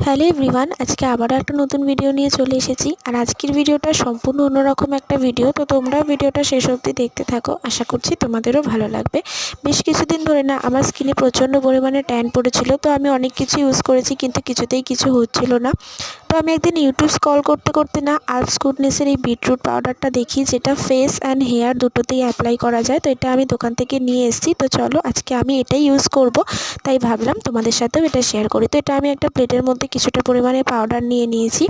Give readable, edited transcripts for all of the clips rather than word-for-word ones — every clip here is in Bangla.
হ্যালো এভরিওয়ান, আজকে আবার একটা নতুন ভিডিও নিয়ে চলে এসেছি। আর আজকের ভিডিওটা সম্পূর্ণ অন্যরকম একটা ভিডিও, তো তোমরা ভিডিওটা শেষ অবধি দেখতে থাকো। আশা করছি তোমাদেরও ভালো লাগবে। বেশ কিছুদিন ধরে না আমার স্কিনে প্রচণ্ড পরিমাণে ট্যান পড়েছিল, তো আমি অনেক কিছু ইউজ করেছি কিন্তু কিছুতেই কিছু হচ্ছিল না। তো আমি একদিন ইউটিউব স্ক্রল করতে করতে না আলস গুডনেসের এই বিটরুট পাউডারটা দেখি, যেটা ফেস অ্যান্ড হেয়ার দুটোতেই অ্যাপ্লাই করা যায়। তো এটা আমি দোকান থেকে নিয়ে এসেছি। তো চলো আজকে আমি এটাই ইউজ করব, তাই ভাবলাম তোমাদের সাথেও এটা শেয়ার করি। তো এটা আমি একটা প্লেটের মধ্যে কিছুটা পরিমাণে পাউডার নিয়ে নিয়েছি।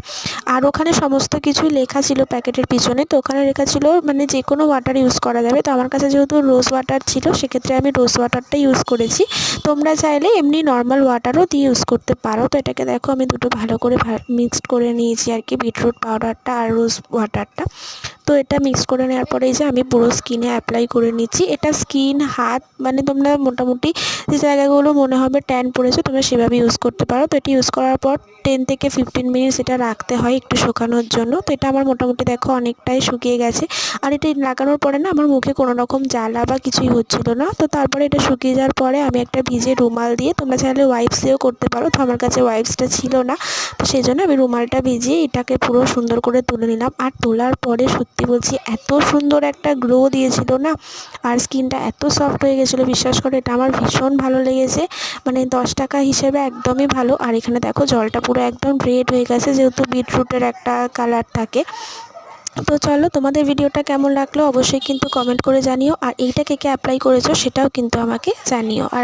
আর ওখানে সমস্ত কিছু লেখা ছিল প্যাকেটের পিছনে, তো ওখানে লেখা ছিল মানে যে কোনো ওয়াটার ইউজ করা যাবে। তো আমার কাছে যেহেতু রোজ ওয়াটার ছিল, সেক্ষেত্রে আমি রোজ ওয়াটারটা ইউজ করেছি। তোমরা চাইলে এমনি নর্মাল ওয়াটারও দিয়ে ইউজ করতে পারো। তো এটাকে দেখো আমি দুটো ভালো করে মিক্সড করে নিয়েছি আর কি, বিটরুট পাউডারটা আর রোজ ওয়াটারটা। তো এটা মিক্স করে নেওয়ার পরে এই যে আমি পুরো স্কিনে অ্যাপ্লাই করে নিচ্ছি। এটা স্কিন, হাত, মানে তোমরা মোটামুটি যে জায়গাগুলো মনে হবে ট্যান পড়েছে তোমরা সেভাবে ইউজ করতে পারো। তো এটা ইউজ করার পর 10 থেকে 15 মিনিটস এটা রাখতে হয় একটু শুকানোর জন্য। তো এটা আমার মোটামুটি দেখো অনেকটাই শুকিয়ে গেছে। আর এটা লাগানোর পরে না আমার মুখে কোনো রকম জ্বালা বা কিছুই হচ্ছিল না। তো তারপরে এটা শুকিয়ে যাওয়ার পরে আমি একটা ভিজে রুমাল দিয়ে, তোমরা চাইলে ওয়াইপস দিয়েও করতে পারো, তো আমার কাছে ওয়াইপসটা ছিল না, তো সেই জন্য আমি রুমালটা ভিজিয়ে এটাকে পুরো সুন্দর করে তুলে নিলাম। আর তোলার পরে সত্যি বলছি এত সুন্দর একটা গ্লো দিয়েছিল না, আর স্কিনটা এত সফট হয়ে গেছিলো, বিশ্বাস করে এটা আমার ভীষণ ভালো লেগেছে। মানে 10 টাকা হিসেবে একদমই ভালো। আর এখানে দেখো জলটা পুরো একদম রেড হয়ে গেছে, যেহেতু বিটরুটের একটা কালার থাকে। তো চলো তোমাদের ভিডিওটা কেমন লাগলো অবশ্যই কিন্তু কমেন্ট করে জানিও। আর এইটা কে কে অ্যাপ্লাই করেছো সেটাও কিন্তু আমাকে জানিও। আর